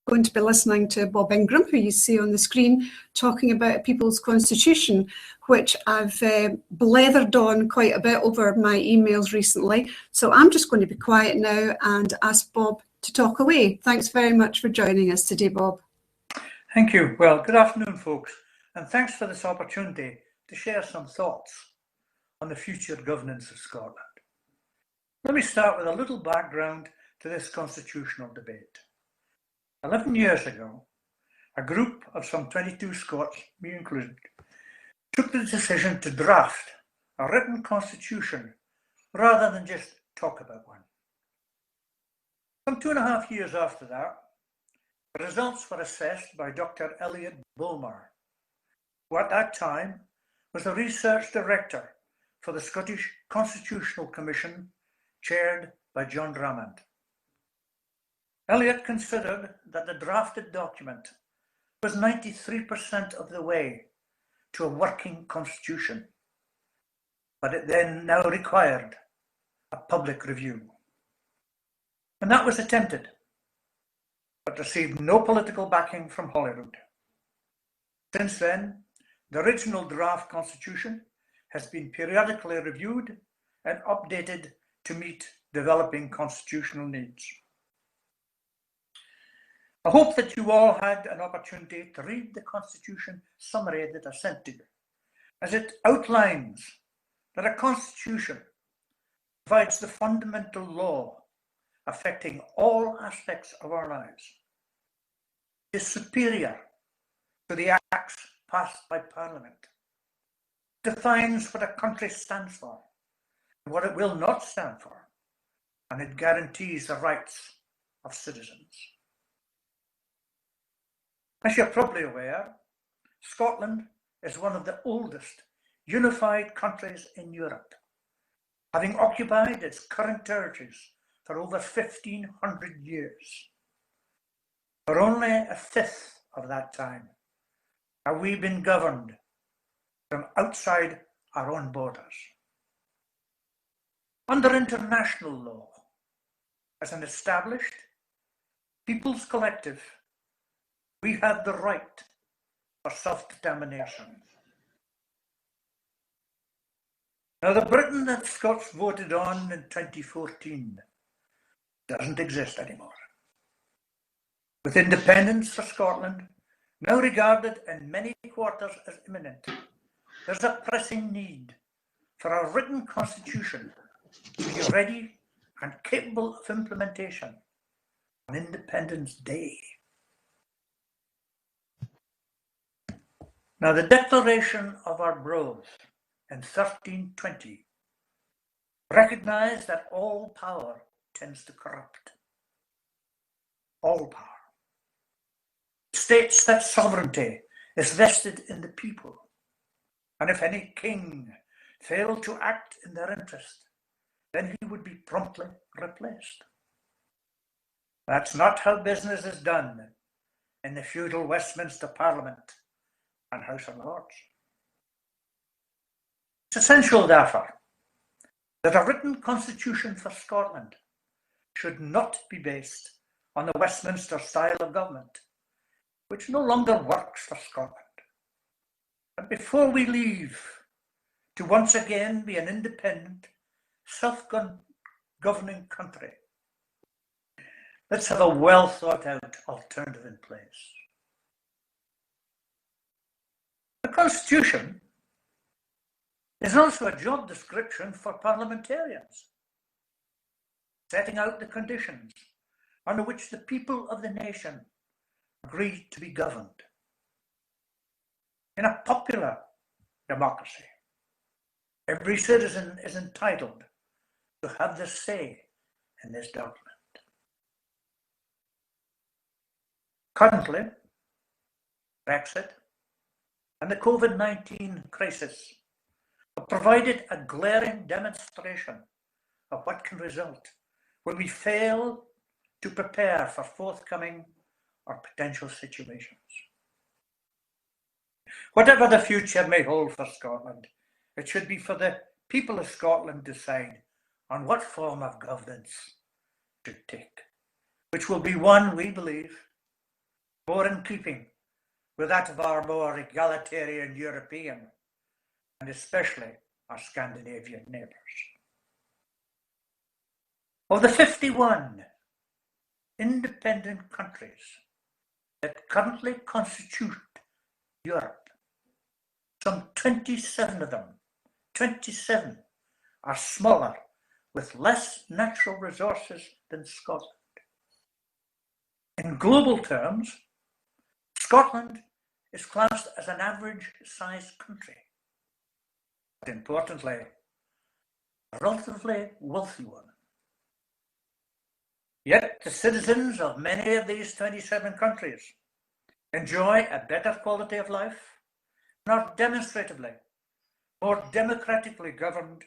going to be listening to Bob Ingram, who you see on the screen, talking about People's Constitution, which I've blathered on quite a bit over my emails recently. So I'm just going to be quiet now and ask Bob to talk away. Thanks very much for joining us today, Bob. Thank you. Well, good afternoon, folks, and thanks for this opportunity to share some thoughts on the future governance of Scotland. Let me start with a little background to this constitutional debate. 11 years ago, a group of some 22 Scots, me included, took the decision to draft a written constitution rather than just talk about one. Some 2.5 years after that, the results were assessed by Dr. Elliot Bulmer, who at that time was the research director for the Scottish Constitutional Commission, chaired by John Drummond. Elliot considered that the drafted document was 93% of the way to a working constitution, but it then now required a public review. And that was attempted, but received no political backing from Holyrood. Since then, the original draft constitution has been periodically reviewed and updated to meet developing constitutional needs. I hope that you all had an opportunity to read the Constitution summary that I sent to you, as it outlines that a Constitution provides the fundamental law affecting all aspects of our lives. It is superior to the acts passed by Parliament. It defines what a country stands for and what it will not stand for, and it guarantees the rights of citizens. As you're probably aware, Scotland is one of the oldest unified countries in Europe, having occupied its current territories for over 1,500 years. For only a fifth of that time have we been governed from outside our own borders. Under international law, as an established people's collective, we have the right for self-determination. Now, the Britain that Scots voted on in 2014 doesn't exist anymore. With independence for Scotland now regarded in many quarters as imminent, there's a pressing need for a written constitution to be ready and capable of implementation on Independence Day. Now, the Declaration of Arbroath in 1320 recognised that all power tends to corrupt. All power. It states that sovereignty is vested in the people, and if any king failed to act in their interest, then he would be promptly replaced. That's not how business is done in the feudal Westminster Parliament and House of Lords. It's essential, therefore, that a written constitution for Scotland should not be based on the Westminster style of government, which no longer works for Scotland. But before we leave to once again be an independent, self-governing country, let's have a well thought out alternative in place. The Constitution is also a job description for parliamentarians, setting out the conditions under which the people of the nation agree to be governed. In a popular democracy, every citizen is entitled to have the say in this document. Currently, Brexit and the COVID-19 crisis have provided a glaring demonstration of what can result when we fail to prepare for forthcoming or potential situations. Whatever the future may hold for Scotland, it should be for the people of Scotland to decide on what form of governance to take, which will be one, we believe, more in keeping with that of our more egalitarian European and especially our Scandinavian neighbours. Of the 51 independent countries that currently constitute Europe, some 27 of them, 27, are smaller with less natural resources than Scotland. In global terms, Scotland is classed as an average-sized country, but importantly, a relatively wealthy one. Yet the citizens of many of these 27 countries enjoy a better quality of life and are demonstratively more democratically governed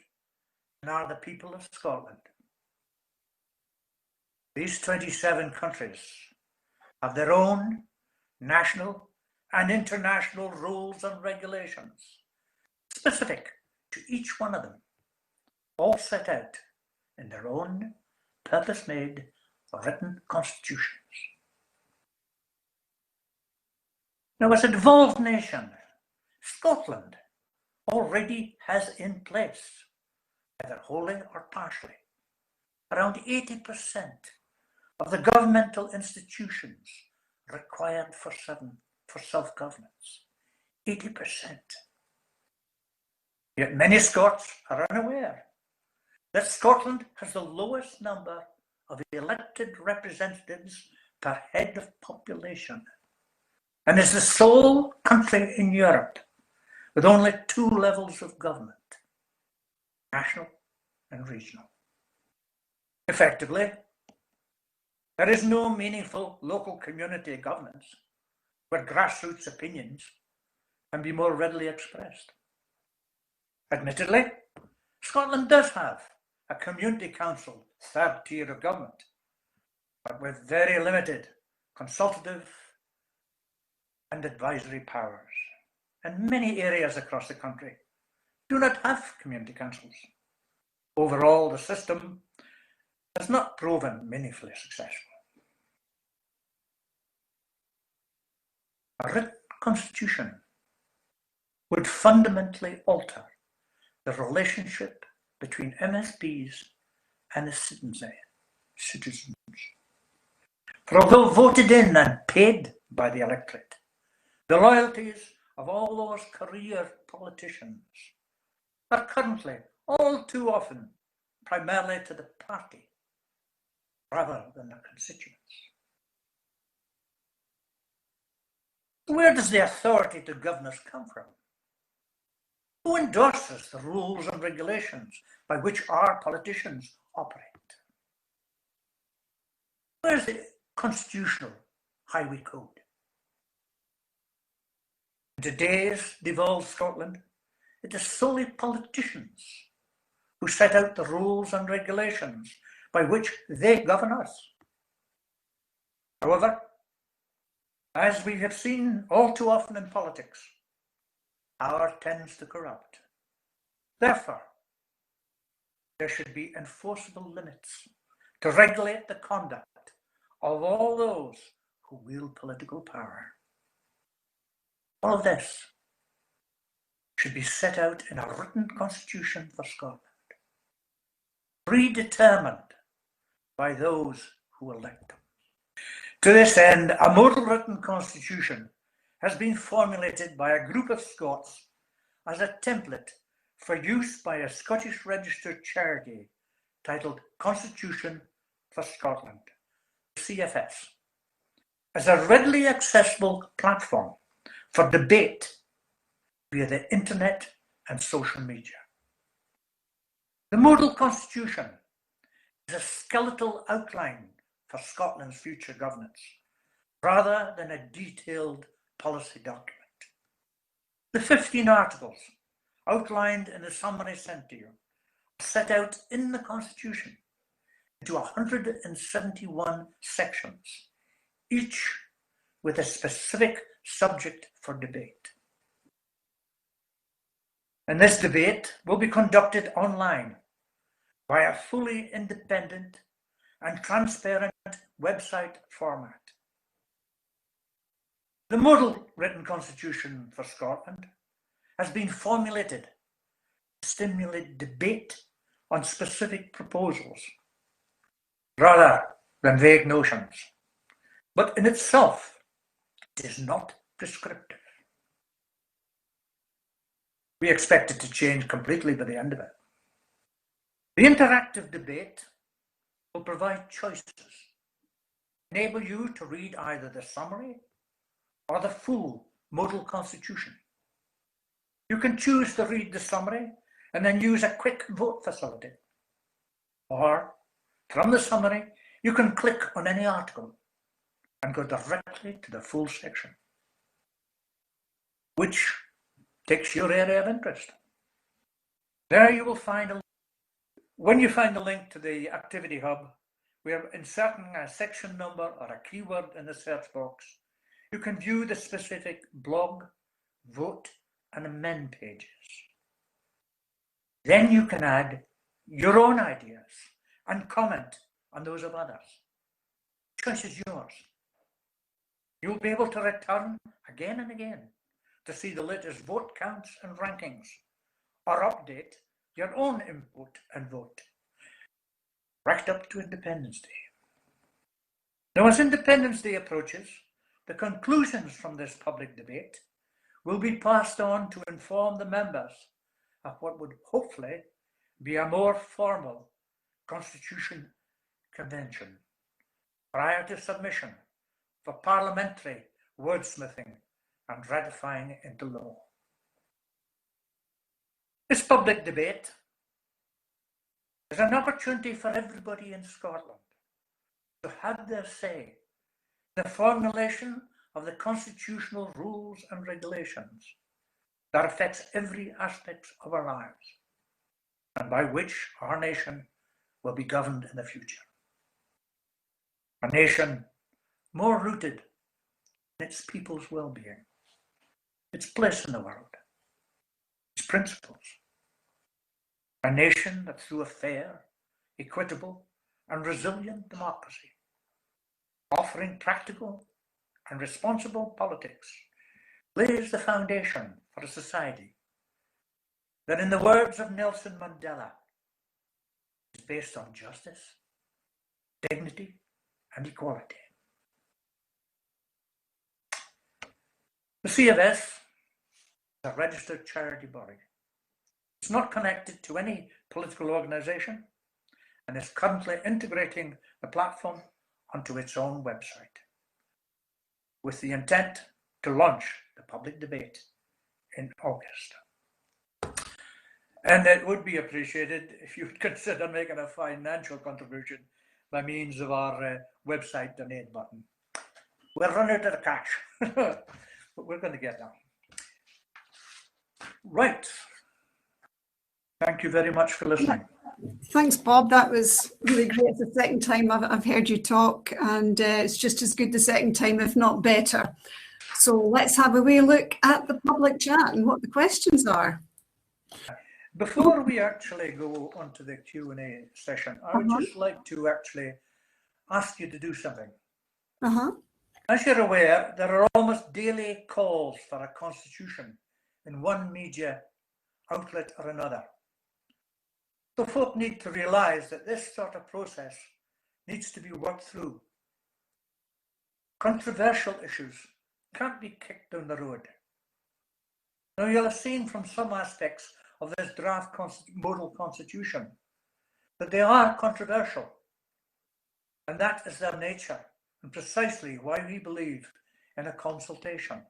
than are the people of Scotland. These 27 countries have their own national and international rules and regulations, specific to each one of them, all set out in their own purpose-made written constitutions. Now, as a devolved nation, Scotland already has in place, either wholly or partially, around 80% of the governmental institutions required for self-governance. 80%. Yet many Scots are unaware that Scotland has the lowest number of elected representatives per head of population and is the sole country in Europe with only 2 levels of government, national and regional. Effectively, there is no meaningful local community governance where grassroots opinions can be more readily expressed. Admittedly, Scotland does have a community council, third tier of government, but with very limited consultative and advisory powers. And many areas across the country do not have community councils. Overall, the system has not proven meaningfully successful. A written constitution would fundamentally alter the relationship between MSPs and the citizens. For although voted in and paid by the electorate, the loyalties of all those career politicians are currently all too often primarily to the party rather than their constituents. Where does the authority to govern us come from? Who endorses the rules and regulations by which our politicians operate? Where's the constitutional highway code? In today's devolved Scotland, it is solely politicians who set out the rules and regulations by which they govern us. However, as we have seen all too often in politics, power tends to corrupt. Therefore, there should be enforceable limits to regulate the conduct of all those who wield political power. All of this should be set out in a written constitution for Scotland, predetermined by those who elect them. To this end, a model written constitution has been formulated by a group of Scots as a template for use by a Scottish registered charity titled Constitution for Scotland, CFS, as a readily accessible platform for debate via the internet and social media. The model constitution is a skeletal outline for Scotland's future governance, rather than a detailed policy document. The 15 articles outlined in the summary sent to you are set out in the Constitution into 171 sections, each with a specific subject for debate. And this debate will be conducted online by a fully independent and transparent website format. The model written constitution for Scotland has been formulated to stimulate debate on specific proposals rather than vague notions, but in itself it is not prescriptive. We expect it to change completely by the end of it. The interactive debate will provide choices, enable you to read either the summary or the full model constitution. You can choose to read the summary and then use a quick vote facility. Or, from the summary, you can click on any article and go directly to the full section, which takes your area of interest. There you will find when you find the link to the Activity Hub, we are inserting a section number or a keyword in the search box. You can view the specific blog, vote, and amend pages. Then you can add your own ideas and comment on those of others. The choice is yours. You'll be able to return again and again to see the latest vote counts and rankings, or update your own input and vote, right up to Independence Day. Now, as Independence Day approaches, the conclusions from this public debate will be passed on to inform the members of what would hopefully be a more formal Constitution Convention prior to submission for parliamentary wordsmithing and ratifying into law. This public debate is an opportunity for everybody in Scotland to have their say in the formulation of the constitutional rules and regulations that affects every aspect of our lives and by which our nation will be governed in the future. A nation more rooted in its people's well-being, its place in the world, its principles. A nation that through a fair, equitable, and resilient democracy, offering practical and responsible politics, lays the foundation for a society that, in the words of Nelson Mandela, is based on justice, dignity, and equality. The CFS is a registered charity body. It's not connected to any political organisation and is currently integrating the platform onto its own website with the intent to launch the public debate in August. And it would be appreciated if you would consider making a financial contribution by means of our website donate button. We're running out of cash, but we're going to get there. Right. Thank you very much for listening. Thanks, Bob. That was really great. It's the second time I've heard you talk, and it's just as good the second time, if not better. So let's have a wee look at the public chat and what the questions are. Before we actually go on to the Q&A session, I would just like to actually ask you to do something. As you're aware, there are almost daily calls for a constitution in one media outlet or another. So folk need to realise that this sort of process needs to be worked through. Controversial issues can't be kicked down the road. Now, you'll have seen from some aspects of this draft model constitution that they are controversial, and that is their nature, and precisely why we believe in a consultation,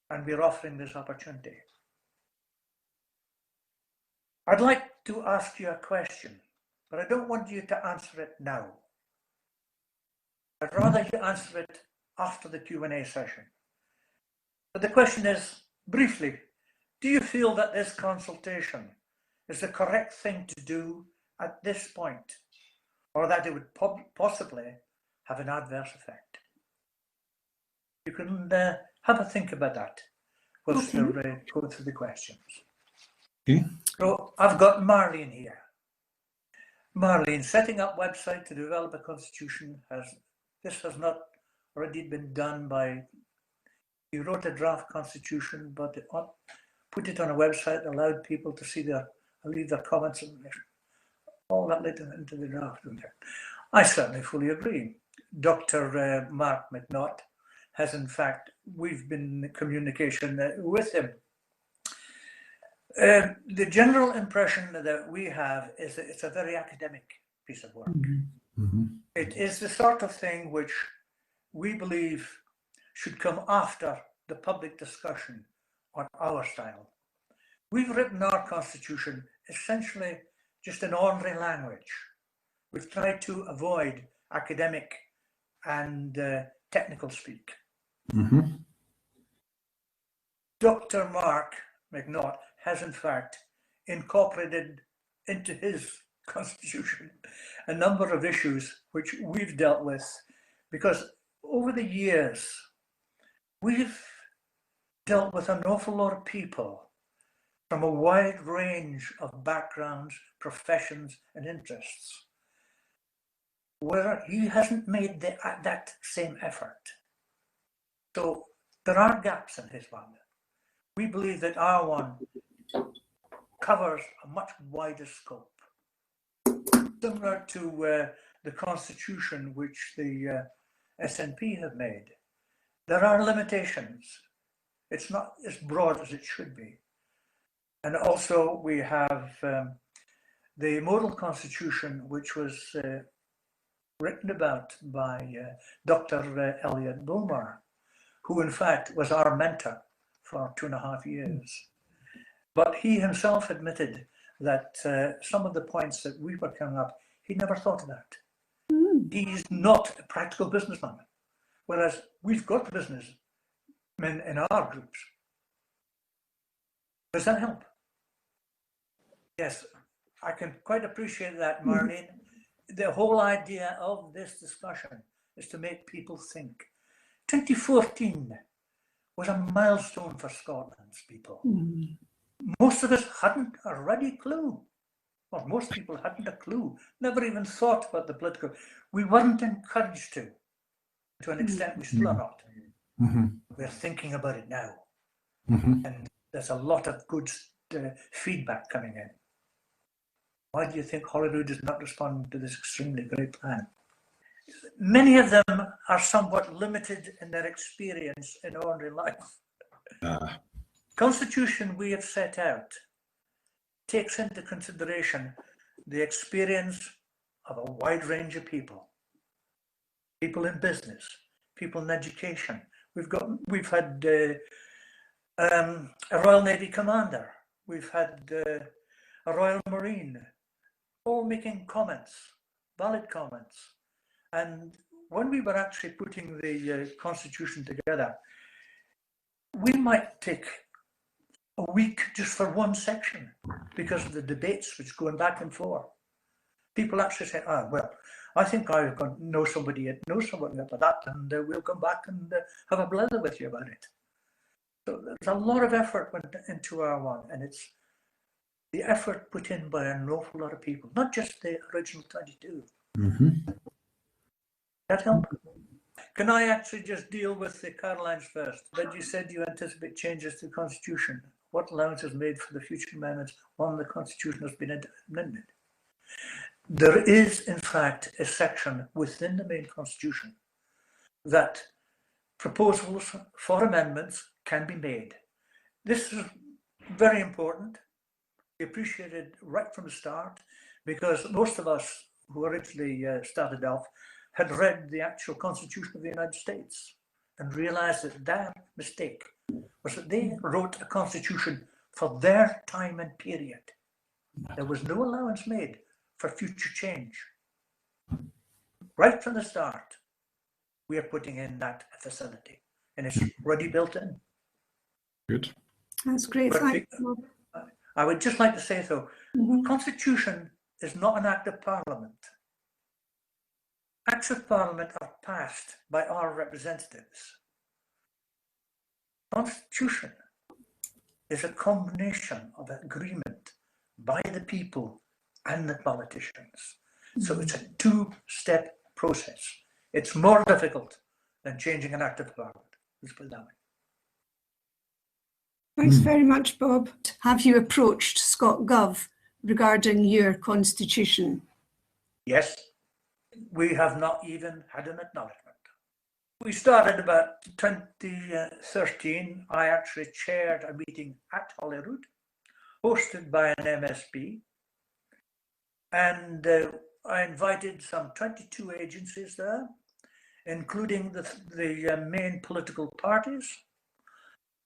and we're offering this opportunity. I'd like to ask you a question, but I don't want you to answer it now. I'd rather you answer it after the Q&A session. But the question is, briefly, do you feel that this consultation is the correct thing to do at this point, or that it would possibly have an adverse effect? You can have a think about that whilst we're going through the questions. Okay. So I've got Marlene here. Marlene, setting up website to develop a constitution, this has not already been done by He wrote a draft constitution, but put it on a website, allowed people to see leave their comments, and all that led into the draft. I certainly fully agree. Dr. Mark McNaught has, in fact, we've been in communication with him. The general impression that we have is that it's a very academic piece of work. Mm-hmm. It is the sort of thing which we believe should come after the public discussion on our style. We've written our constitution essentially just in ordinary language. We've tried to avoid academic and technical speak. Mm-hmm. Dr. Mark McNaught has in fact incorporated into his constitution a number of issues which we've dealt with, because over the years we've dealt with an awful lot of people from a wide range of backgrounds, professions and interests, where he hasn't made that same effort. So there are gaps in his one. We believe that our one covers a much wider scope, similar to the constitution which the SNP have made. There are limitations. It's not as broad as it should be. And also we have the model constitution, which was written about by Dr. Elliot Bulmer, who in fact was our mentor for 2.5 years. But he himself admitted that some of the points that we were coming up, he never thought about. He's not a practical businessman, whereas we've got businessmen in our groups. Does that help? Yes, I can quite appreciate that, Marlene. The whole idea of this discussion is to make people think. 2014 was a milestone for Scotland's people. Most of us hadn't a ready clue, or most people hadn't a clue, never even thought about the political. We weren't encouraged to an extent we still are not. We're thinking about it now. And there's a lot of good feedback coming in. Why do you think Holyrood is not responding to this extremely great plan? Many of them are somewhat limited in their experience in ordinary life. Constitution we have set out takes into consideration the experience of a wide range of people. People in business, people in education. We've had a Royal Navy commander. We've had a Royal Marine, all making comments, valid comments. And when we were actually putting the Constitution together, we might take a week just for one section because of the debates which going back and forth. People actually say, well, I think I know somebody that knows somebody about that, and we'll come back and have a blather with you about it. So there's a lot of effort went into our one, and it's the effort put in by an awful lot of people, not just the original 22. That help? Can I actually just deal with the Carolines first? But you said you anticipate changes to the Constitution. What allowance is made for the future amendments when the Constitution has been amended? There is, in fact, a section within the main Constitution that proposals for amendments can be made. This is very important. We appreciate it right from the start, because most of us who originally started off had read the actual Constitution of the United States and realized that their mistake was that they wrote a constitution for their time and period. There was no allowance made for future change. Right from the start, we are putting in that facility, and it's already built in. Good. That's great. I would just like to say, though, Constitution is not an act of Parliament. Acts of Parliament are passed by our representatives. Constitution is a combination of agreement by the people and the politicians. So it's a two-step process. It's more difficult than changing an act of Parliament. Let's put it that way. Thanks very much, Bob. Have you approached ScotGov regarding your constitution? Yes, we have not even had an acknowledgement. We started about 2013. I actually chaired a meeting at Holyrood, hosted by an MSP, and I invited some 22 agencies there, including the main political parties.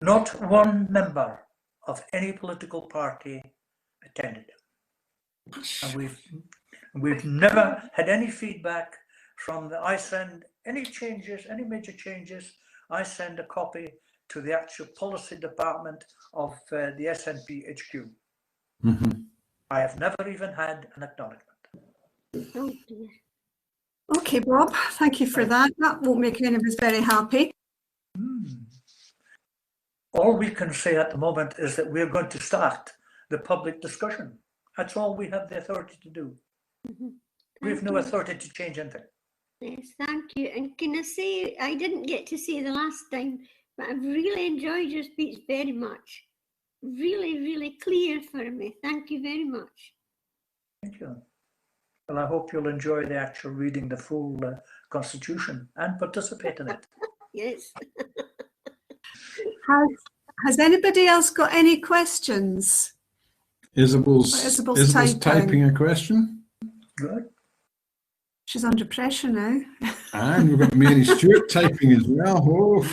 Not one member of any political party attended. And we've never had any feedback from I send any changes, any major changes, I send a copy to the actual policy department of the SNP HQ. Mm-hmm. I have never even had an acknowledgement. Oh dear. Okay, Bob, thank you for that. That won't make any of us very happy. All we can say at the moment is that we're going to start the public discussion. That's all we have the authority to do. We have no authority to change anything. Yes, thank you. And can I say, I didn't get to say the last time, but I've really enjoyed your speech very much. Really, really clear for me. Thank you very much. Thank you. Well, I hope you'll enjoy the actual reading the full Constitution and participate in it. Yes. Has anybody else got any questions? Isabel's typing a question. Good. She's under pressure now. And we've got Mary Stewart typing as well. Oh.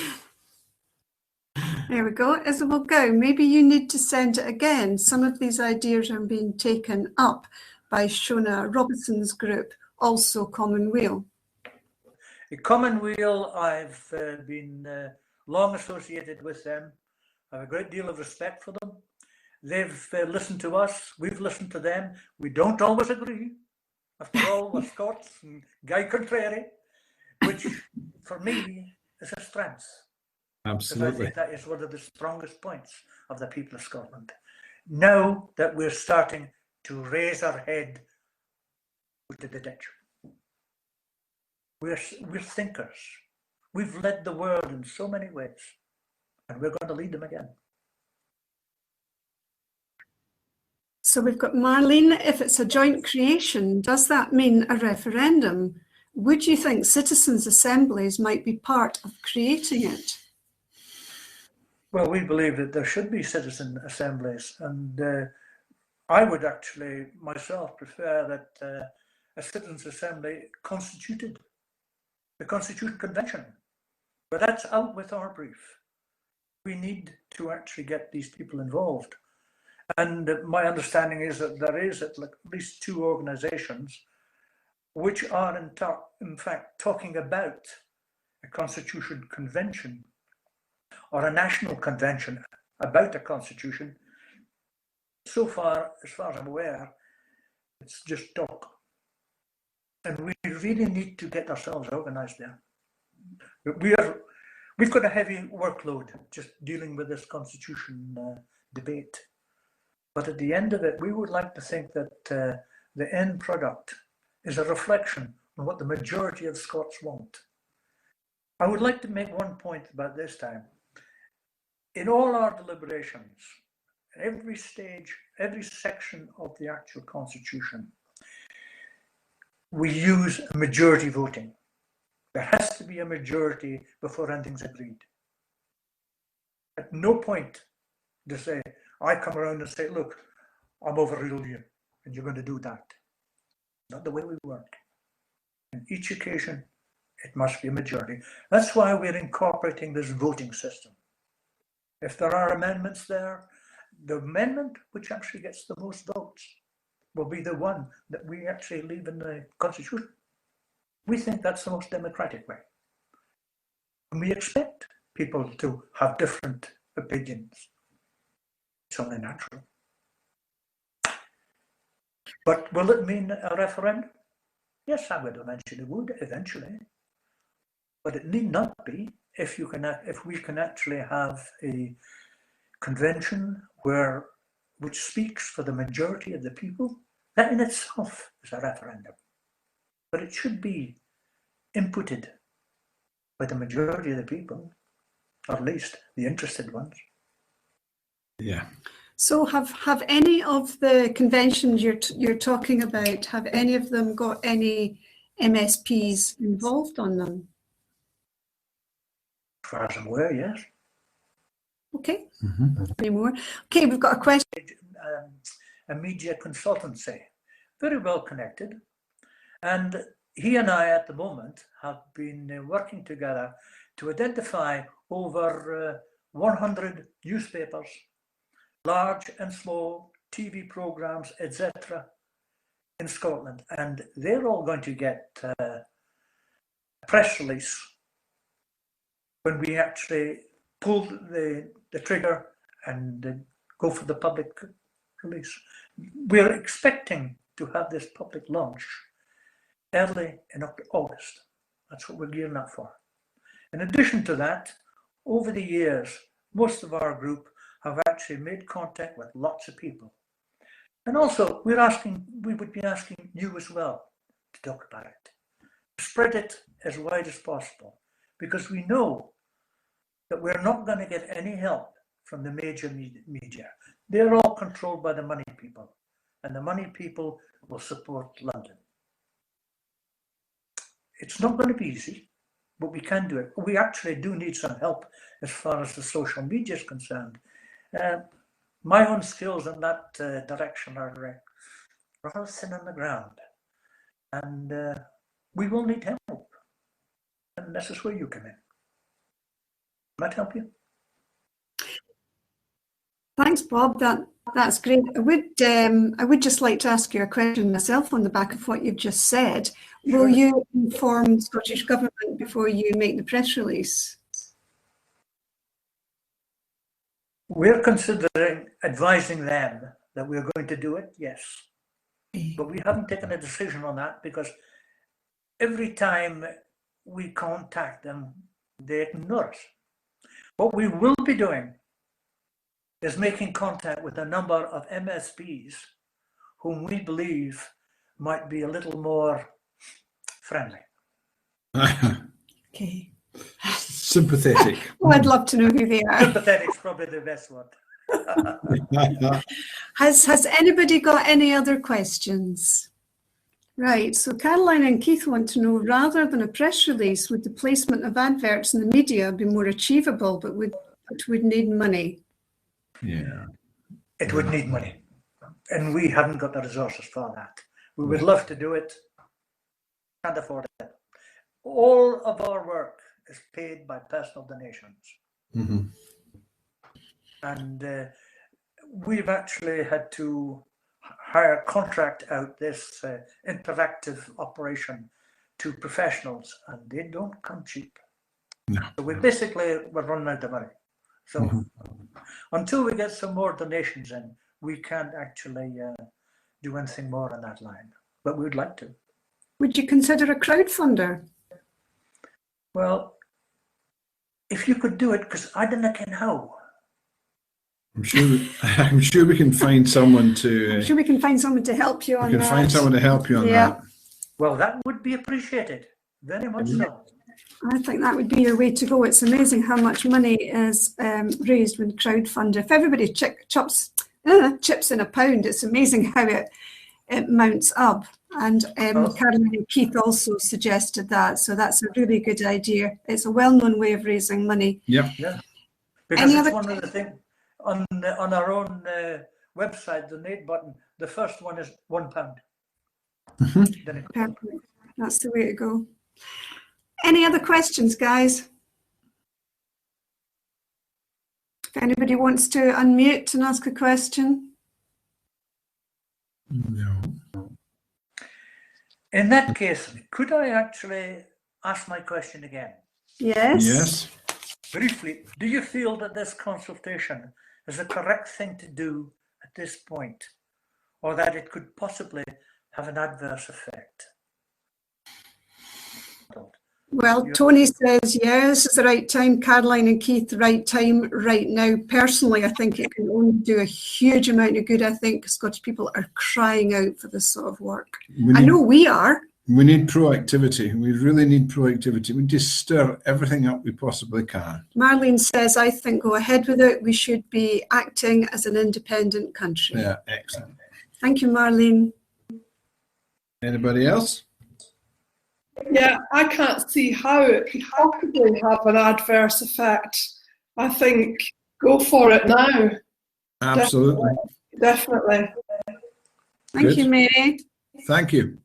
There we go. Isabel, go. Maybe you need to send it again. Some of these ideas are being taken up by Shona Robinson's group, also Commonweal. The Commonweal, I've been long associated with them. I have a great deal of respect for them. They've listened to us. We've listened to them. We don't always agree. After all, we're Scots and Guy Contrary, which for me is a strength. Absolutely. Because I think that is one of the strongest points of the people of Scotland. Now that we're starting to raise our head out of the ditch. We're thinkers. We've led the world in so many ways, and we're going to lead them again. So we've got Marlene. If it's a joint creation, does that mean a referendum? Would you think citizens' assemblies might be part of creating it? Well, we believe that there should be citizen assemblies, and I would actually myself prefer that a citizens' assembly constituted the Constitution Convention. But that's out with our brief. We need to actually get these people involved. And my understanding is that there is at least 2 organizations which are in fact talking about a Constitution Convention or a national convention about a constitution. So far, as far as I'm aware, it's just talk. And we really need to get ourselves organized there. We've got a heavy workload just dealing with this constitution debate. But at the end of it, we would like to think that the end product is a reflection on what the majority of Scots want. I would like to make one point about this time. In all our deliberations, every stage, every section of the actual constitution, we use a majority voting. There has to be a majority before anything's agreed. At no point to say, I come around and say, look, I'm overruled you, and you're going to do that. Not the way we work. In each occasion, it must be a majority. That's why we're incorporating this voting system. If there are amendments there, the amendment which actually gets the most votes will be the one that we actually leave in the Constitution. We think that's the most democratic way. And we expect people to have different opinions. It's only natural. But will it mean a referendum? Yes, I would imagine it would eventually. But it need not be if we can actually have a convention which speaks for the majority of the people. That in itself is a referendum. But it should be inputted by the majority of the people, or at least the interested ones. Yeah. So have any of the conventions you're talking about, have any of them got any MSPs involved on them? As far as I'm aware, yes. Okay, Mm-hmm. any more? Okay, we've got a question. A media consultancy, very well connected. And he and I at the moment have been working together to identify over 100 newspapers, large and small, TV programs, etc. in Scotland. And they're all going to get a press release when we actually pull the trigger and go for the public release. We're expecting to have this public launch early in August. That's what we're gearing up for. In addition to that, over the years, most of our group have actually made contact with lots of people. And also, we would be asking you as well to talk about it. Spread it as wide as possible, because we know that we're not going to get any help from the major media. They're all controlled by the money people, and the money people will support London. It's not going to be easy, but we can do it. We actually do need some help as far as the social media is concerned. My own skills in that direction are rather thin on the ground, and we will need help. And this is where you come in. Might help you. Thanks, Bob. That's great. I would just like to ask you a question myself on the back of what you've just said. Sure. Will you inform the Scottish Government before you make the press release? We're considering advising them that we're going to do it, yes. But we haven't taken a decision on that, because every time we contact them, they ignore us. What we will be doing is making contact with a number of MSPs whom we believe might be a little more friendly. Okay. Sympathetic. Oh, I'd love to know who they are. Sympathetic is probably the best word. Has anybody got any other questions? Right, so Caroline and Keith want to know, rather than a press release, would the placement of adverts in the media be more achievable, but would need money? Yeah. It would need money, and we haven't got the resources for that. We would love to do it, can't afford it. All of our work is paid by personal donations. Mm-hmm. And we've actually had to contract out this interactive operation to professionals, and they don't come cheap. No. So we're running out of money. So until we get some more donations in, we can't actually do anything more on that line, but we would like to. Would you consider a crowdfunder? Well, if you could do it, because I don't know how. I'm sure we can find someone to. I'm sure we can find someone to help you on that. We can find someone to help you on that. Well, that would be appreciated, very much so. I think that would be your way to go. It's amazing how much money is raised when crowdfunder. If everybody chips in a pound, it's amazing how it mounts up. And Caroline and Keith also suggested that, so that's a really good idea. It's a well-known way of raising money. Yeah. Because it's one of the things on our own website, the donate button. The first one is £1. Perfect. That's the way to go. Any other questions, guys? If anybody wants to unmute and ask a question. No. In that case, could I actually ask my question again? Yes. Yes. Briefly, do you feel that this consultation is the correct thing to do at this point, or that it could possibly have an adverse effect? Well, Tony says, yes, it's the right time. Caroline and Keith, the right time right now. Personally, I think it can only do a huge amount of good. I think Scottish people are crying out for this sort of work. I know we are. We need proactivity. We really need proactivity. We need to stir everything up we possibly can. Marlene says, I think go ahead with it. We should be acting as an independent country. Yeah, excellent. Thank you, Marlene. Anybody else? Yeah, I can't see how it could possibly have an adverse effect. I think go for it now. Absolutely. Definitely. Thank Good. you, Mary. Thank you.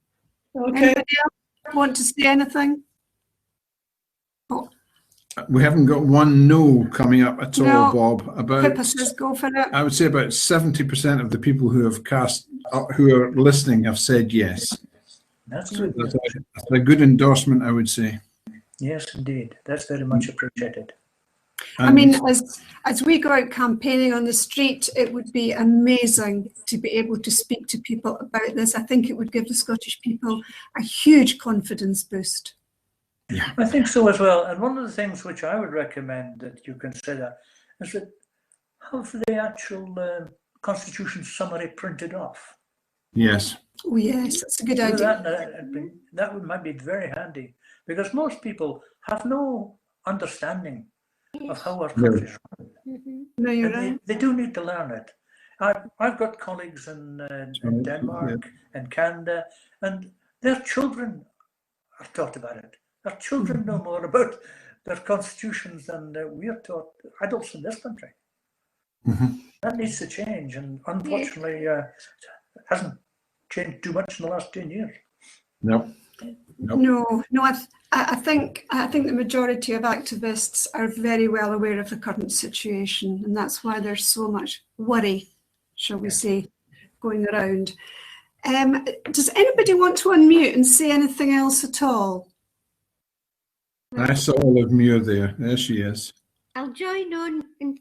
Okay. Anybody else want to say anything? Oh, We haven't got one no coming up at all, No. Bob. About, Pippa says go for it. I would say about 70% of the people who have who are listening have said yes. That's So good. that's a good endorsement, I would say. Yes, indeed. That's very much appreciated. I mean, as we go out campaigning on the street, it would be amazing to be able to speak to people about this. I think it would give the Scottish people a huge confidence boost. I think so as well. And one of the things which I would recommend that you consider is that have the actual Constitution summary printed off. Yes. Oh yes, that's a good So idea. that might be very handy, because most people have no understanding of how our country is run. Mhm. No, you're And right. they do need to learn it. I've got colleagues in Denmark and Canada, and their children are taught about it. Their children know more about their constitutions than we are taught, adults in this country. Mhm. That needs to change, and unfortunately, it hasn't changed too much in the last 10 years. Nope. Nope. No. I think the majority of activists are very well aware of the current situation, and that's why there's so much worry, shall we say, going around. Does anybody want to unmute and say anything else at all? I saw Olive Muir there. There she is. I'll join on when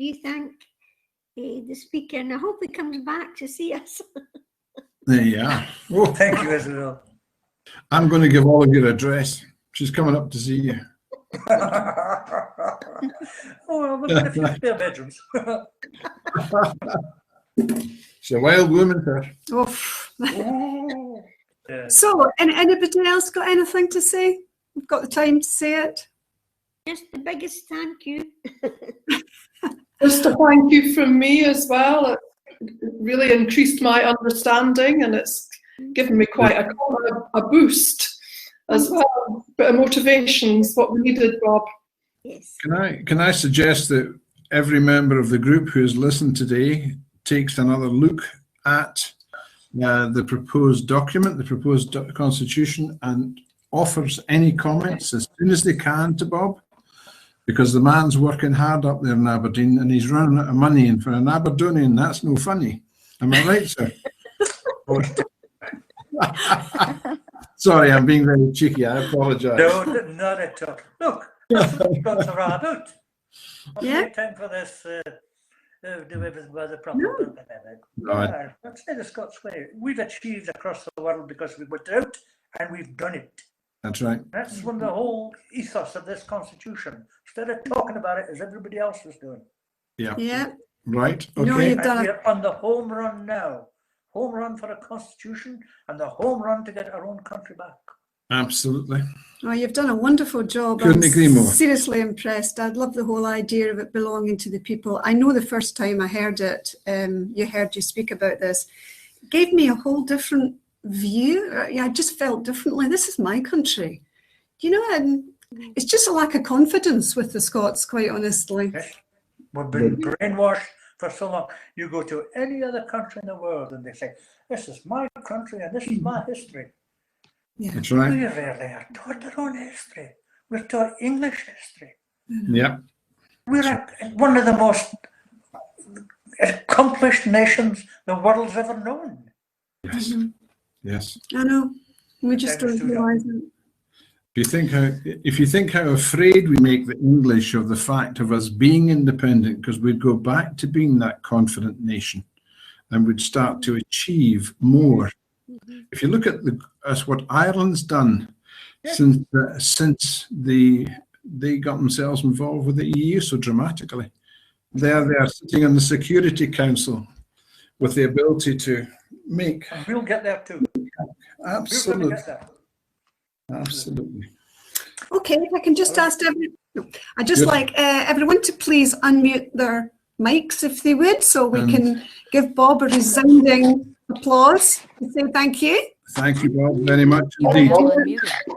you thank the speaker, and I hope he comes back to see us. There you are. Oh, Thank you, Isabel. I'm going to give Olive your address. She's coming up to see you. Oh, well, we've got a few spare bedrooms. She's a wild woman, her. Oof. Oh, yeah. So, anybody else got anything to say? We've got the time to say it. Just the biggest thank you. Just a thank you from me as well. It really increased my understanding, and it's given me quite a boost as well. Bit of motivation is what we needed, Bob. Yes. Can I suggest that every member of the group who has listened today takes another look at the proposed document, the proposed constitution, and offers any comments as soon as they can to Bob, because the man's working hard up there in Aberdeen and he's running out of money, and for an Aberdonian that's no funny. Am I right, sir? Sorry, I'm being very cheeky. I apologise. No, not at all. Look, that's what Scots are all about. Yeah. No time for this, do everything by the proper. Right. That's not the Scots way. We've achieved across the world because we went out and we've done it. That's right. That's one of the whole ethos of this constitution. Instead of talking about it as everybody else was doing. Yeah. Yeah. Right. No, Okay. you've And done we're on the home run now. Home run for a constitution and the home run to get our own country back. Absolutely. Oh, you've done a wonderful job. Couldn't I'm agree more. seriously impressed. I love the whole idea of it belonging to the people. I know the first time I heard it, you heard you speak about this, it gave me a whole different view. I just felt differently. This is my country. You know, and it's just a lack of confidence with the Scots, quite honestly. Yes. We've been brainwashed for so long. You go to any other country in the world and they say, this is my country and this is my history. Yeah. That's right. We rarely are taught our own history. We're taught English history. Yeah. We're one of the most accomplished nations the world's ever known. Yes. Yes. I know. We just That was don't too young. realise it. If you think how afraid we make the English of the fact of us being independent, because we'd go back to being that confident nation and we'd start to achieve more. If you look at what Ireland's done since they got themselves involved with the EU so dramatically, they are sitting on the Security Council with the ability to make. And we'll get there too. Absolutely. We're going to get there. Absolutely. Okay, if I can just ask I'd just like everyone to please unmute their mics if they would, so we can give Bob a resounding applause and say thank you. Thank you, Bob, very much indeed.